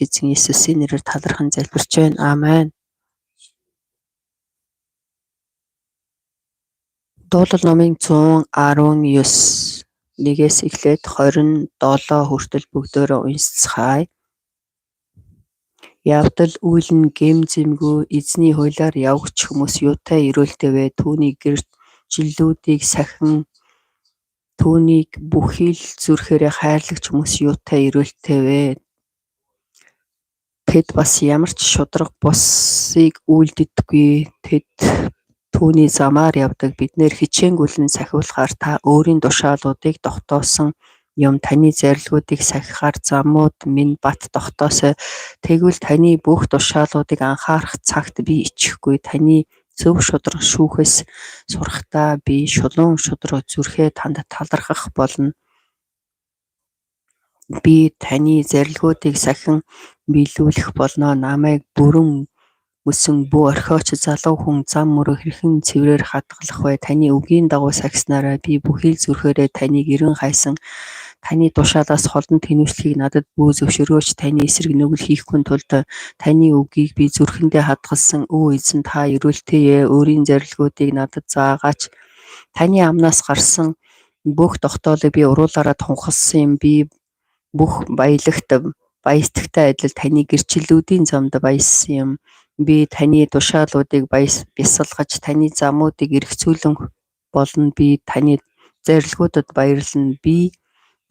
эзэн Есүсийн нэрээр талархан залбирч байна. Аамен. Дуулал номын 119 1-ээс эхлээд 27 хүртэл бүгдөөрөө уншицгаая. Явдал үйлэн гэм зэмгүй эзний хуулиар явагч хүмүүс юутай эрүүлтэвэ, түүний гэрчлэлүүдийг сахин түүнийг бүхий л зүрхээрээ хайрлагч хүмүүс юутай эрүүлтэвэ. Тэд бас ямар ч шударга бусыг үйлддэггүй. Тэд түүний замаар явдаг. Биднэр хичээнгүйлэн сахиулахаар та өөрийн тушаалуудыг тогтоосон юм. Таны зарилгуудыг сахихаар замууд минь бат тогтоосоо. Тэгвэл таны бүх тушаалуудыг анхаарах цагт би ичихгүй. Таны зөв шударга шүүхээс сурахдаа би шулуун шударга зүрхээ танд талархах болно. Би таны зарилгуудыг сахин биелүүлэх болно. Намайг бүрэн мөсөн бүү орхиоч залуу хүн зам мөрөө хэрхэн цэврээр хадгалах вэ? Таны үгийн дагуу сахиснараа би бүхий л зүрхээрээ таныг эрен хайсан. Таны тушаалаас холдон тэнүүслэхийг надад бүү зөвшөөрөөч. Таны эсрэг нүгэл хийхгүй тулд таны үгийг би зүрхэндээ хадгалсан. Өө эзэн та эрүүлтэйе. Өөрийн зарилгуудыг надад заагаач. Таны амнаас гарсан бүх тогтоолыг би уруулаараа тунхагласан юм. Би бүх баястагтай адил таны гэрчлэлүүдийн замд баяссан юм. Би таны тушаалуудыг бясалгаж таны замуудыг эргцүүлэн болно. Би таны зарилгуудад баярлана. Би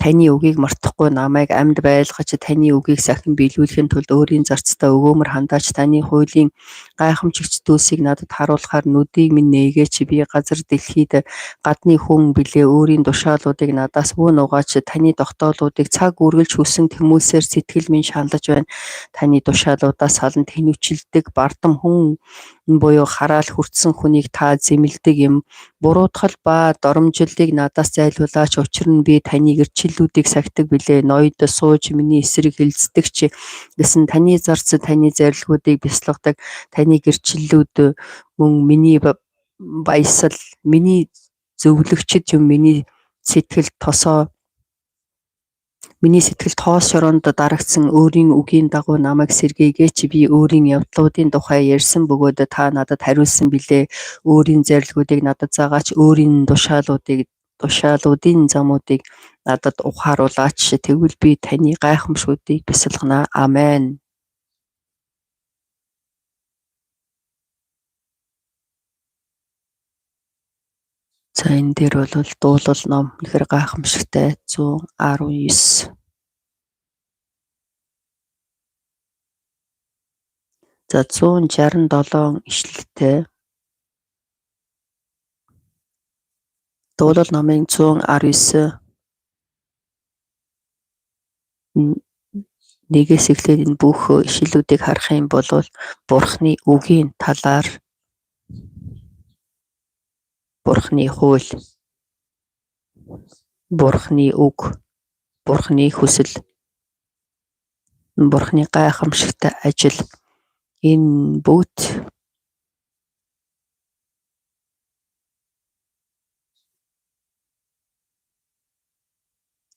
таны үгийг мартахгүй намайг амьд байлгаж таны үгийг сахин биелүүлэхийн тулд өөрийн зарцтай өгөөмөр хандаач. Таны хуулийн гайхамшигч дүүсийг надад харуулахаар нүдийг минь нээгээч. Би газар дэлхийд гадны хүн билээ. Өөрийн тушаалуудыг надаас бүү нугаач. Таны тогтоолуудыг цаг үргэлж хүссэн тэмүүсээр сэтгэл минь шаналж байна. Таны тушаалуудаас халан тэнүүчилдэг бардам хүн буюу хараал хүртсэн хүнийг та зэмлдэг юм. Буруутгал ба доромжиллыг надаас зайлуулаач. Учир нь би таны гэрчлэлүүдийг сахидаг билээ. Ноёд сууж миний эсрэг хэлцдэгч гэсэн таны зарц таны зарилгуудыг бясалгадаг. Таны гэрчлэлүүд мөн миний баясал, миний зөвлөгчд юм. Миний сэтгэл тоос шороонд дарагдсан. Өөрийн үгийн дагуу намайг сэргээгээч. Би өөрийн явдлуудын тухай ярьсан бөгөөд та надад хариулсан билээ. Өөрийн зарилгуудыг надад заагаач. Өөрийн тушаалуудын замуудыг надад ухааруулаач. Тэгвэл би таны гайхамшгуудыг бясалганаа. Аамен. За энэ дээр бол дуулал ном ихэр гайхамшигтай 119. За 167 ишлэлтэй. Дуулал номын 119 1-ээс эхлээд энэ бүх ишлэлүүдийг харах юм бол Бурхны үгийн талаар Бурхны хууль, Бурхны үг, Бурхны хүсэл, Бурхны гайхамшигтай ажил энэ бүгд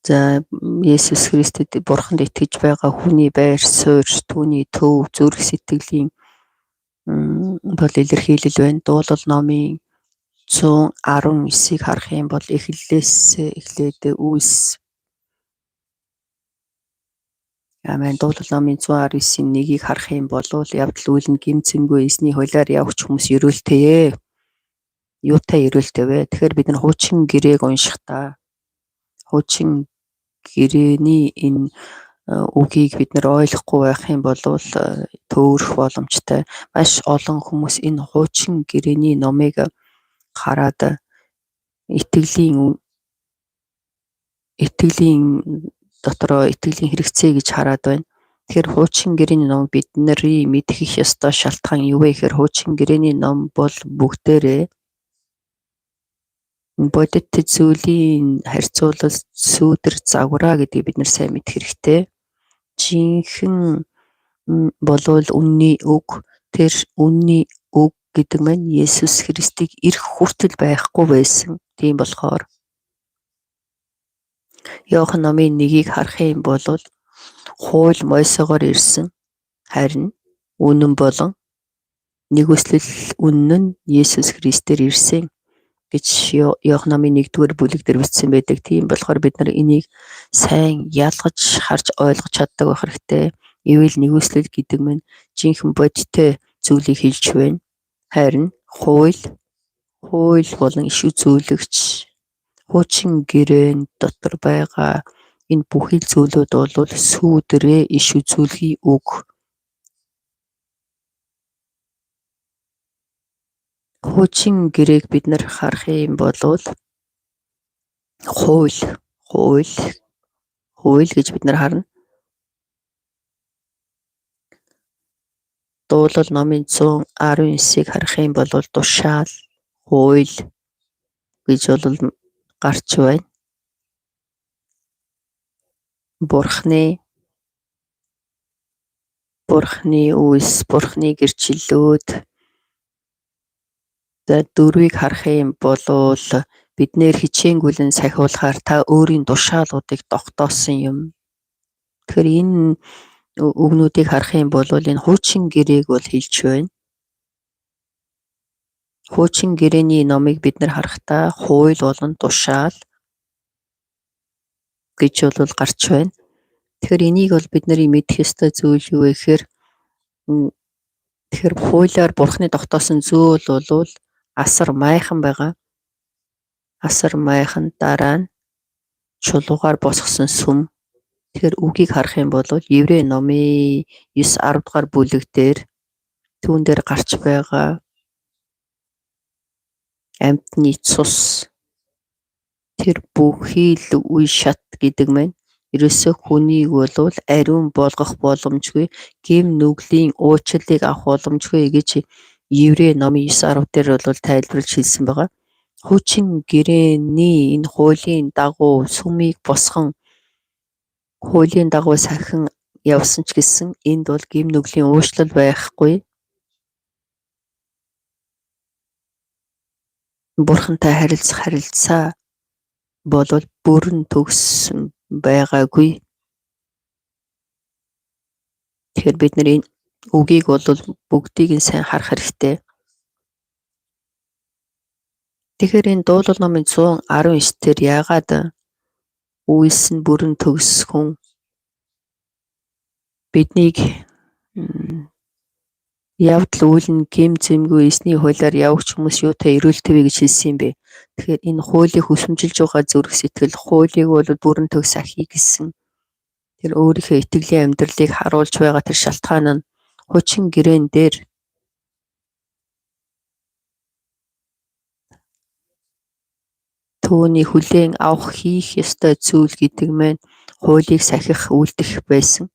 за Есүс Христэд Бурханд итгэж байгаа хүний байр суурь, түүний төв, зүрх сэтгэлийн бол илэрхийлэл байна. Дуулал номын 119-ийг харах юм бол эхлэлээс эхлээд үүс. Аамен. Дуулал номын 119-ийн 1-ийг харах юм бол явдал үйлэн гэмцэмгүй эзний хуулиар явагч хүмүүс эрүүлтэйе. Юутай эрүүлтэвэ? Тэгэхээр бид нар хуучин гэрээг уншихдаа хуучин гэрээний энэ үгийг бид нар ойлгохгүй байх юм бол төөрөх боломжтой. Маш олон хүмүүс энэ хуучин гэрээний номыг хараад итгэлийн дотроо итгэлийн хэрэгцээ гэж хараад байна. Тэгэхээр хуучин гэрээний ном бидний мэдэх ёстой шалтгаан юу вэ гэхээр хуучин гэрээний ном бол бүгдээрээ бодит зүйлийн харьцуулал сүүдэр загвараа гэдгийг бид нар сайн мэдэх хэрэгтэй. Жинхэнэ болвол үнний үг, тэр үнний үг гэдэг маань Есүс Христийг ирэх хүртэл байхгүй байсан. Тийм болохоор Иохан номын 1-ийг харах юм бол Хууль Мойсегоор ирсэн. Харин үнэн болон нэгүслэл үнэн нь Есүс Христээр ирсэн гэж Иохнамын 1-р бүлэг дээр бичсэн байдаг. Тийм болохоор бид нар энийг сайн ялгаж харж ойлгож чаддаг байх хэрэгтэй. Ивэл нэгүслэл гэдэг нь жинхэнэ бодиттой зүйлийг хэлж байна. Харин хууль болон иш үзүүлэгч хуучин гэрээн дотор байгаа энэ бүхий л зүйлүүд бол сүүдрээ иш үзүүлэхий үг. Хуучин гэрээг бид нар харах юм бол хууль гэж бид нар харна. Дуулал номын 119-ийг харах юм бол тушаал хууль гэж бол гарч байна. Бурхны үс, Бурхны гэрчлэлүүд дөрвийг харах юм бол биднэр хичээнгүйлэн сахиулахаар та өөрийн тушаалуудыг тогтоосон юм. Тэгэхээр энэ үгнүүдийг харах юм бол энэ хуучин гэрээг бол хэлж байна. Хуучин гэрээний номыг бид нар харахдаа хууль болон тушаал гэж бол гарч байна. Тэгэхээр энийг бол бидний мэдэх ёстой зүйл юу вэ гэхээр хуулиар Бурхны тогтоосон зүйл бол асар майхан байгаа. Асар майхан дараа нь чулуугаар босгосон сүм. Тэгэхээр үгийг харах юм бол Еврей номын 9-10 дугаар бүлэг дээр түүн дээр гарч байгаа амьтны цус тэр бүхий л үе шат гэдэг мэн ерөөсөө хүнийг бол ариун болгох боломжгүй, гэм нүглийн уучлалыг авах боломжгүй гэж Еврей номын 9-10 дээр бол тайлбарлаж хэлсэн байгаа. Хуучин гэрээний энэ хуулийн дагуу сүмийг босгон хуулийн дагуу сахин явсан ч гэсэн энд бол гэм нүглийн уучлал байхгүй. Бурхантай харилцаа бол бүрэн төгссөн байгаагүй. Тэгэхээр бид нар энэ үгийг бол бүгдийг нь сайн харах хэрэгтэй. Тэгэхээр энэ дуулал номын 119 дээр яагаад үйлс нь бүрэн төгсгөн биднийг явдал үйл нь гэм зэмгүй эсний хуулиар явагч хүмүүс юутай эрүүлтэвэ гэж хэлсэн юм бэ. Тэгэхээр энэ хуулийг хүсэмжилж байгаа зүрх сэтгэл хуулийг бол бүрэн төгс ахий гэсэн тэр өөрийнхөө итгэлийн амьдралыг харуулж байгаа тэр шалтгаан нь хуучин гэрээн дээр түүний хүлээн авах хийх ёстой зүйл гэдэг нь хуулийг сахих үлдэх байсан.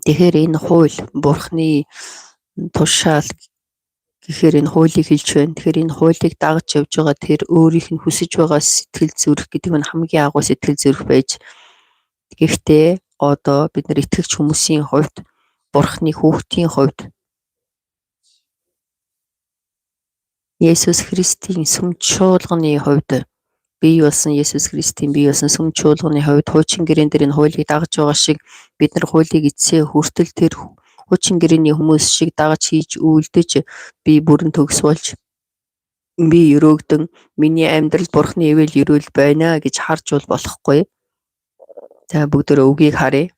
Тэгэхээр энэ хууль Бурхны тушаал гэхээр энэ хуулийг хэлж байна. Тэгэхээр энэ хуулийг дагаж явж байгаа тэр өөрийнх нь хүсэж байгаа сэтгэл зүрх гэдэг нь хамгийн агуу сэтгэл зүрх байж. Гэхдээ одоо бид нар итгэгч хүмүүсийн хувьд Бурхны хүүхдийн хувьд Есүс Христийн сүм чуулганы хувьд бий болсон Есүс Христийн бий болсон сүм чуулганы хувьд хуучин гэрээн дээр энэ хуулийг дагаж байгаа шиг бид нар хуулийг эцсээ хүртэл тэр хуучин гэрээний хүмүүс шиг дагаж хийж үйлдэж би бүрэн төгс болж би өрөөгдөн миний амьдрал Бурхны ивэл эрүүл байна гэж харж бол болохгүй. За бүгдөө үгийг харъя.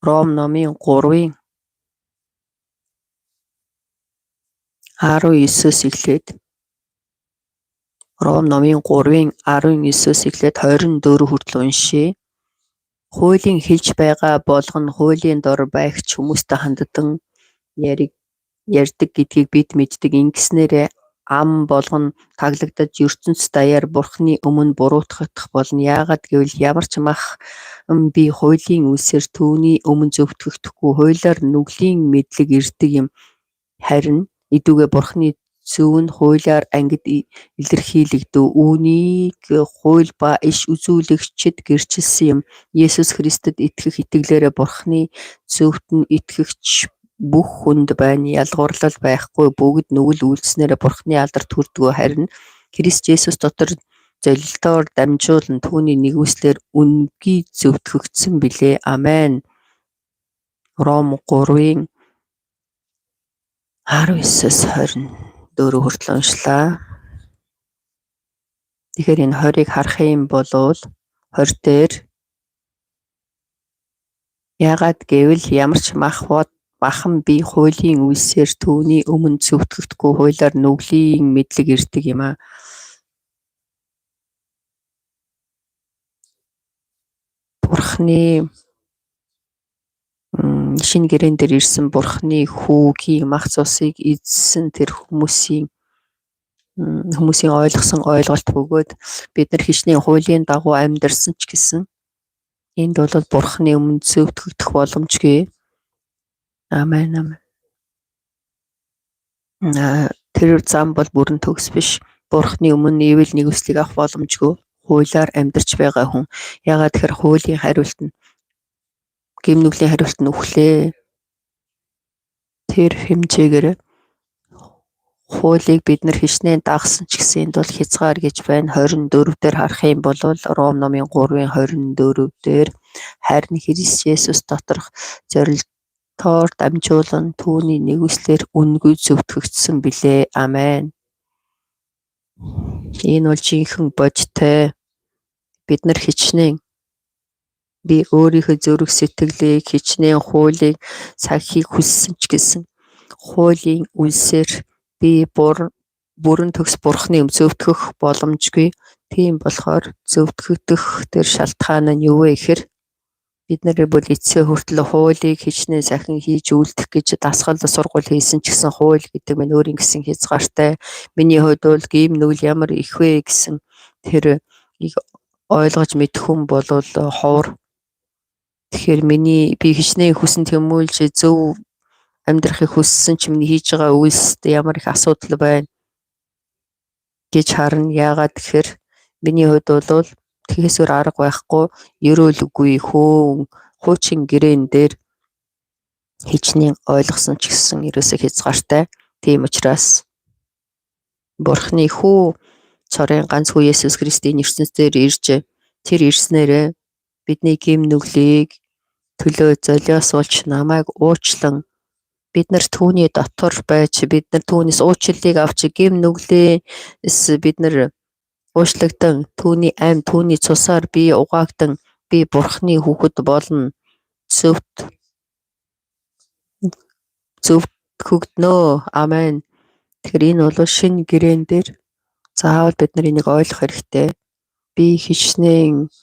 Ром номын 3-ын 19-с эхлээд Ром номын 3-ын 19-с эхлээд 24 хүртэл уншъя. Хуулийн хэлж байгаа болгон хуулийн дор байгч хүмүүстэй ханддан ярьдаг гэдгийг бид мэддэг. Ингэснээрээ ам болгон таглагдаж ертөнц даяар Бурхны өмнө буруутгах болно. Яагаад гэвэл ямар ч мах би хуулийн үлсээр түүний өмнө зөвтгөхдөггүй. Хуулиар нүглийн мэдлэг ирдэг юм. Харин идүүгээ Бурхны зөв нь хуулиар ангид илэрхийлэгдэв. Үүнийг хууль ба иш үзүүлэгчид гэрчилсэн юм. Есүс Христэд итгэх итгэлээрээ Бурхны зөвхт нь итгэгч бүх хүнд байна. Ялгуурлал байхгүй. Бүгд нүгэл үйлснээр Бурхны алдарт хүрдэг. Харин Христ Есүс дотор золилтоор дамжуулан түүний нэгүслэр үнгүй зөвтгөгдсөн билээ. Амен. Ром 3-ын 19-24 хүртэл уншлаа. Тэгэхээр энэ 20-ыг харах юм бол 20 дээр яагаад гэвэл ямар ч махан бие хуулийн үйлсээр түүний өмнө зөвтгөгдөхгүй хуулиар нүглийн мэдлэг ирдэг юм аа. Бурхны шинэ гэрээн дээр ирсэн Бурхны хүүгийн мах цусыг эзсэн тэр хүмүүсийн ойлгосон ойлголт бөгөөд бид нар хичнээн хуулийн дагуу амьдарсан ч гэсэн энд бол Бурхны өмнө зөвтгөгдөх боломжгүй. Амен. Тэр зам бол бүрэн төгс биш. Бурхны өмнө ивэл нэгүслийг авах боломжгүй. Хуулиар амьдарч байгаа хүн. Яагаад тэгэхээр хуулийн хариулт нь гэм нүглийн хариулт нь үхлээ. Тэр хэмжээгээр хуулийг бид нар хичнээн дагсан ч гэсэн энд бол хязгаар гэж байна. 24 дээр харах юм бол Ром номын 3-ын 24 дээр харин Христ Есүс доторх зорилтоор дамжуулан түүний нэгүслэр үнгүй зөвтгөгдсөн билээ. Амен. Энэ бол жинхэнэ бодтой. Бид нар хичнээн би өөрийнхөө зүрх сэтгэлийг хичнээн хуулийг сахихыг хүссэн ч гэсэн хуулийн үлсээр би бүрэн төгс Бурхны зөвтгөх боломжгүй. Тийм болохоор зөвтгөгдөх тэр шалтгаан нь юу вэ гэхээр бид нар бол эцсээ хүртэл хуулийг хичнээн сахин хийж үлдэх гэж дасгал сургууль хийсэн ч гэсэн хууль гэдэг нь өөрийн гэсэн хязгаартай. Миний хувьд бол гэм нүгэл ямар их вэ гэсэн тэр ойлгож мэдэх хүн бол ховор. Тэгэхээр би хичнээн хүсэн тэмүүлж зөв амьдрахыг хүссэн ч миний хийж байгаа үйлсд ямар их асуудал байна гэж харна. Яагаад тэгэхээр миний хувьд бол тэгэхээсээр арга байхгүй ерөөл үгүй хуучин гэрээн дээр хичнээн ойлгосон ч гэсэн ерөөсөө хязгаартай. Тийм учраас Бурхны хүү цорын ганц хүү Есүс Христийн ертөнцийн ирж тэр ирснээрээ бидний гэм нүглийг төлөө золиосуулж намайг уучлан бид нар түүний дотор байж бид нар түүнээс уучлалыг авч гэм нүглээс бид нар уучлагдсан түүний амьд түүний цусаар би угаагдан би Бурхны хүүхэд болно. Зөвтгөгднөө. Амен. Тэгэхээр энэ бол шинэ гэрээн дээр заавал бид нар энийг ойлгох хэрэгтэй. Би хичнээн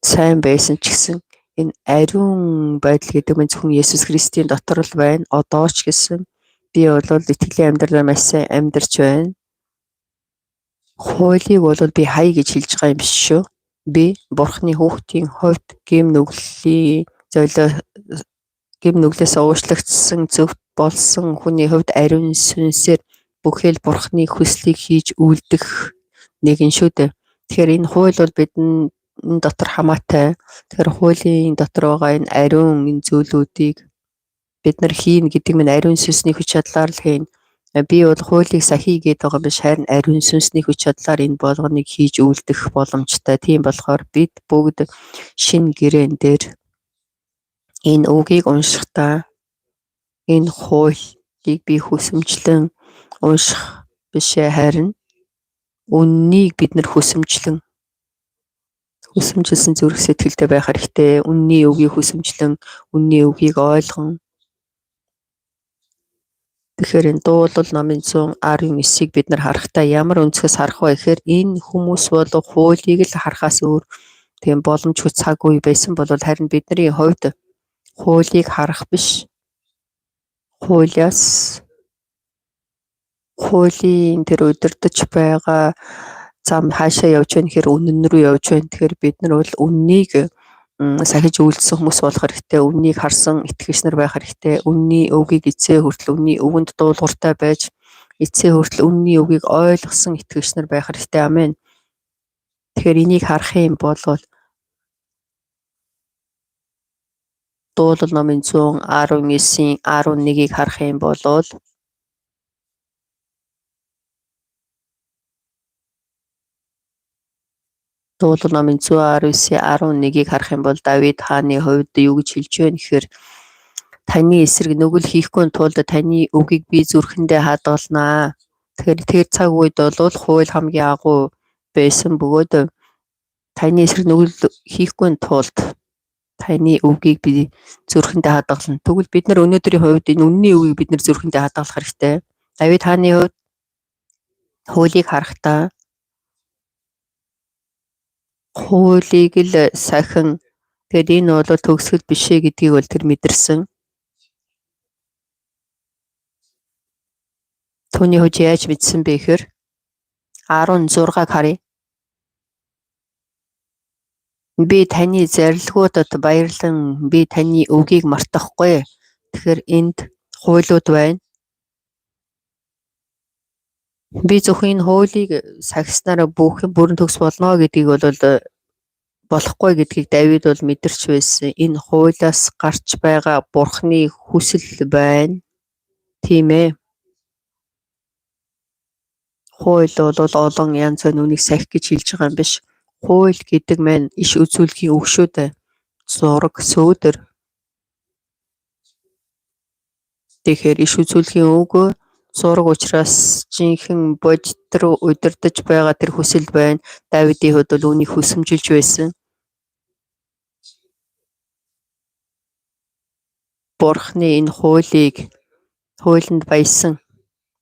сайн байсан ч гэсэн энэ ариун байдал гэдэг нь зөвхөн Есүс Христийн дотор л байна. Одоо ч гэсэн би бол итгэлийн амьдралаар маш сайн амьдарч байна. Хуулийг бол би хай гэж хэлж байгаа юм биш шүү. Би Бурхны хүүхдийн хувьд гэм нүглээс уучлагдсан зөвхт болсон хүний хувьд ариун сүнсээр бүхэл Бурхны хүслийг хийж үлдэх нэгэн шүү дээ. Тэгэхээр энэ хууль бол бидний дотор хамаатай. Тэгэхээр хуулийн дотор байгаа энэ ариун энэ зүйлүүдийг бид нар хийн гэдэг нь ариун сүнсний хүч чадлаар л хийн. Би бол хуулийг сахий гэдэг байгаа биш харин ариун сүнсний хүч чадлаар энэ болгоныг хийж үлдэх боломжтой. Тийм болохоор бид бүгд шинэ гэрээн дээр энэ үгийг уншихдаа энэ хуулийг би хүсэмжлэн унших бишээ харин үннийг бид нар хүсэмжлэн хүсэмжилсэн зүрх сэтгэлтэй байх хэрэгтэй. Үнний үгийг хүсэмжлэн үнний үгийг ойлгон. Тэгэхээр энэ дуулал номын 119-ийг бид нар харахтаа ямар өнцгөөс харах вэ гэхээр энэ хүмүүс бол хуулийг л харахаас өөр тийм боломжгүй цаг үе байсан бол харин бидний хувьд хуулийг харах биш. Хуулийн тэр удирдах байгаа зам хаашаа явж байна гэхээр үнэн рүү явж байна. Тэгэхээр бид нар бол үннийг сахиж үйлдсэн хүмүүс болох хэрэгтэй. Үннийг харсан итгэгч нар байх хэрэгтэй. Үнний үгийг эцээ хүртэл үнний үгэнд дуулууртай байж эцээ хүртэл үнний үгийг ойлгосон итгэгч нар байх хэрэгтэй. Амен. Тэгэхээр энийг харах юм бол Дуулал номын 119-ийн 11-ийг харах юм бол Дуулал номын 119-ийн 11-ийг харах юм бол Давид хааны хувьд юу гэж хэлж байна гэхээр таны эсрэг нүгэл хийхгүй тулд таны үгийг би зүрхэндээ хадгалнаа. Тэгэхээр тэр цаг үед бол хууль хамгийн агуу байсан бөгөөд таны эсрэг нүгэл хийхгүй тулд таны үгийг би зүрхэндээ хадгална. Тэгвэл бид нар өнөөдрийн хувьд энэ үнний үгийг бид нар зүрхэндээ хадгалах хэрэгтэй. Давид хааны хувьд хуулийг харахтаа хуулийг л сахин тэгэд энэ бол төгсгөл биш ээ гэдгийг бол тэр мэдэрсэн. Түүний хувьд яаж мэдсэн бэ гэхээр 16-г харъя. Би таны зарилгуудад баярлан би таны үгийг мартахгүй. Тэгэхээр энд хуулиуд байна. Би зөвхөн энэ хуулийг сахиснаар бүрэн төгс болно гэдгийг бол болохгүй гэдгийг Давид бол мэдэрч байсан. Энэ хуулиас гарч байгаа Бурхны хүсэл байна. Тийм ээ. Хууль бол олон янз бүрийн үнийг сахих гэж хэлж байгаа юм биш. Хууль гэдэг маань иш үзүүлэхийн үг шүү дээ. Зураг, сөөдөр. Тэгэхээр иш үзүүлэхийн үг зураг учраас жинхэнэ бодит руу удирдах байгаа тэр хүсэл байна. Давидын хувьд бол үүнийг хүсэмжилж байсан. Бурхны энэ хуулинд баясан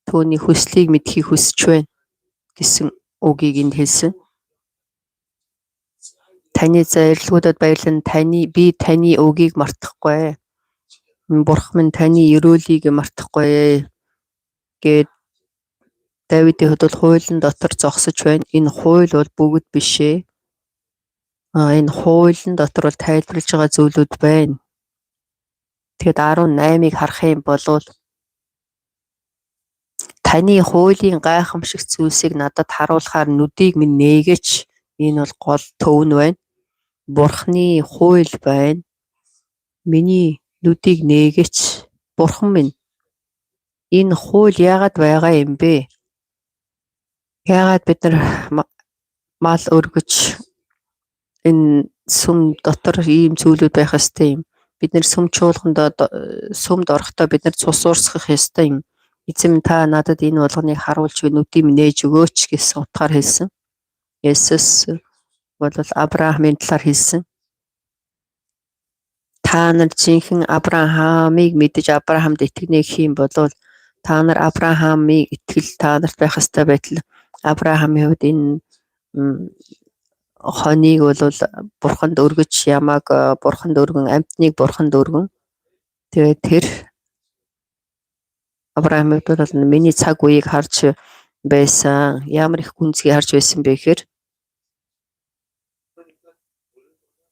түүний хүслийг мэдхийг хүсэж байна гэсэн үгийг энд хэлсэн. Таны зарилгуудад баярлан би таны үгийг мартахгүй. Бурхан минь таны өрөөлийг мартахгүй гэд Давидын хувьд бол хуулийн дотор зогсож байна. Энэ хууль бол бүгд биш ээ. Энэ хуулийн дотор бол тайлбарлаж байгаа зүйлүүд байна. Тэгэд 18-ыг харах юм бол таны хуулийн гайхамшигт зүйлсийг надад харуулахаар нүдийг минь нээгээч. Энэ бол гол төвн байна. Бурхны хууль байна. Миний нүдийг нээгээч. Бурхан минь энэ хууль яагаад байгаа юм бэ? Яагаад бид нар мал өргөж энэ сүм дотор ийм зүйлүүд байх ёстой юм? Бид нар сүм чуулганд сүмд орохдоо бид нар цус уурсгах ёстой юм. Эзэм та надад энэ болгоныг харуулж нүдийг нээж өгөөч гэсэн утгаар хэлсэн. Есүс бол Авраамын талаар хэлсэн. Та нар жинхэнэ Авраамыг мэдэж Авраамд итгэнэ гэх юм бол та нар Авраамыг итгэл та нарт байх ёстой байтал Авраамын хувьд энэ хоныг бол Бурханд өргөж ямааг Бурханд өргөн амьтныг Бурханд өргөн тэгээд тэр Авраамын хувьд бол миний цаг үеийг харж байсан. Ямар их гүнзгий харж байсан бэ гэхээр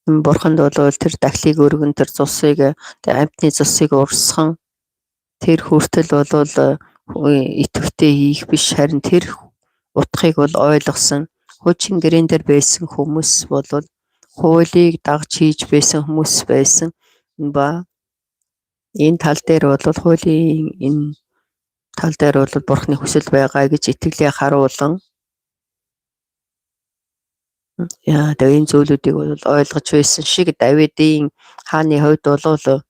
Бурханд бол тэр дахлыг өргөн тэр цусыг амьтны цусыг урсган тэр хүртэл бол итгэвтэй хийх биш харин тэр утгыг бол ойлгосон. Хуучин гэрэн дээр байсан хүмүүс бол хуулийг дагж хийж байсан хүмүүс байсан ба энэ тал дээр бол хуулийн энэ тал дээр бол Бурхны хүсэл байгаа гэж итгэлээ харуулan тэгээ энэ зүйлүүдийг бол ойлгож байсан шиг Давидын хааны хувьд бол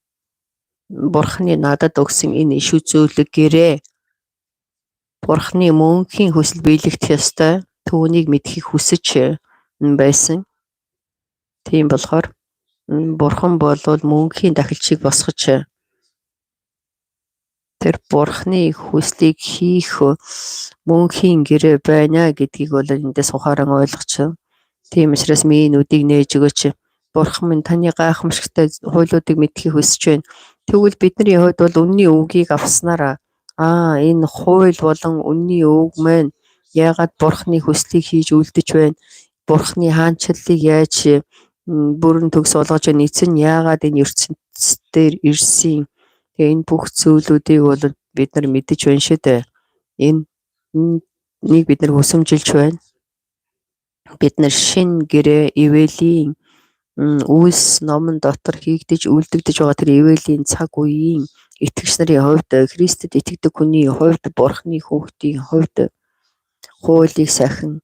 Бурхны надад өгсөн энэ иш үзүүлэг гэрээ Бурхны мөнхийн хүсэл биелэгдэх ёстой. Түүнийг мэдхийг хүсэж байсан. Тийм болохоор Бурхан бол мөнхийн дахилчийг босгож тэр Бурхны хүслийг хийх мөнхийн гэрээ байна гэдгийг бол эндээс ухааран ойлгоч. Тийм учраас миний нүдийг нээж өгөөч. Бурхан минь таны гайхамшигтай хуулиудыг мэдхийг хүсэж байна. Тэгвэл бидний хувьд бол үнний үгийг авснараа энэ хууль болон үнний үг маань яагаад Бурхны хүслийг хийж үлдэж байна? Бурхны хаанчлалыг яаж бүрэн төгс болгож байна? Эзэн яагаад энэ ертөнцийн ирсэн? Тэгээ энэ бүх зүйлүүдийг бол бид нар мэдэж байна шүү дээ. Энийг бид нар хүсэмжилж байна. Бид нар шин гэрээ Эвэлийн Үйлс номон дотор хийгдэж үлдэгдэж байгаа тэр ивэлийн цаг үеийн итгэгч нарын хувьд Христэд итгэдэг хүний хувьд Бурхны хүүхдийн хувьд хуулийг сахин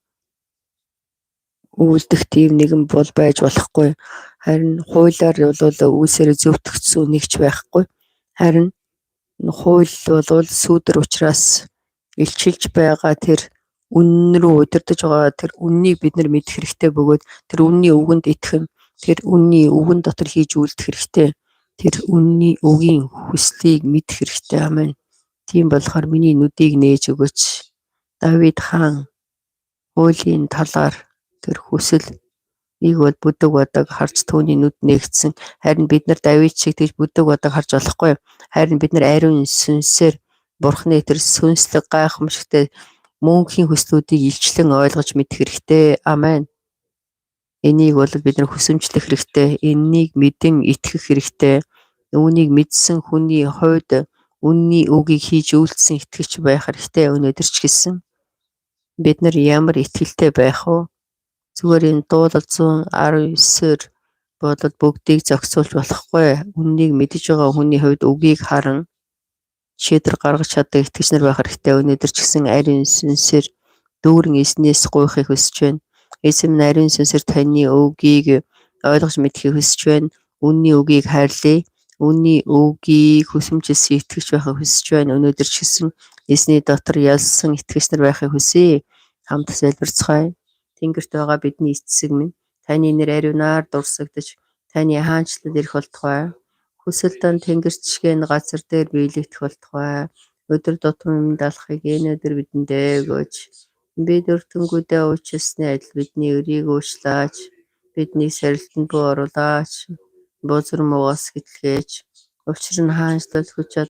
үйлдэх тийм нэгэн бол байж болохгүй. Харин хуулиар бол үйлсээр зөвтгөгдсөн нэгч байхгүй. Харин хууль бол сүүдэр учраас илчилж байгаа тэр үнэн рүү удирдах байгаа тэр үннийг бид нар мэдэх хэрэгтэй бөгөөд тэр үнний үгэнд итгэн тэр үнний үгэн дотор хийж үйлдэх хэрэгтэй. Тэр үнний үгийн хүслийг мэдэх хэрэгтэй. Амен. Тийм болохоор миний нүдийг нээж өгөөч. Давид хаан хуулийн талаар тэр хүсэл нэг бол бүдэг бодог харж түүний нүд нээгдсэн. Харин бид нар Давид шиг тэгж бүдэг бодог харж болохгүй. Харин бид нар ариун сүнсээр Бурхны тэр сүнслэг гайхамшигтай мөнхийн хүслүүдийг илчлэн ойлгож мэдэх хэрэгтэй. Амен. Энийг бол бид нар хүсэмжлэх хэрэгтэй. Энийг мэдэн итгэх хэрэгтэй. Үүнийг мэдсэн хүний хувьд үнний үгийг хийж үйлдсэн итгэгч байх хэрэгтэй. Өнөөдөр ч гэсэн бид нар ямар итгэлтэй байх вэ? Зүгээр энэ дуулал 119-ээр бодол бүгдийг зохицуулж болохгүй. Үннийг мэдэж байгаа хүний хувьд үгийг харан шийдвэр гаргаж чаддаг итгэгч нар байх хэрэгтэй. Өнөөдөр ч гэсэн ариун сүнсээр дүүрэн эзнээс гуйхыг хүсэж байна. Эзэм нь ариун сүнсээр таны үгийг ойлгож мэдхийг хүсэж байна. Үнний үгийг хайрлая. Үнний үгийг хүсэмжилсэн итгэгч байхыг хүсэж байна. Өнөөдөр ч гэсэн эзний дотор ялсан итгэгч нар байхыг хүсье. Хамт залбирцгаая. Тэнгэрт байгаа бидний эцэг минь, таны нэр ариунаар дурсагдж, таны хаанчлал ирэх болтугай. Хүсэл дан тэнгэрчгэн газар дээр биелэгдэх болтугай. Өдөр тутмын далахыг энэ өдөр бидэндээ өгөөч. Бид өртөнгүүдээ уучлсны адил бидний өрийг уучлаач. Бидний сарилтанд бүү оруулаач. Бузар муугаас гэтлгээж. Учир нь хаанчлал хүч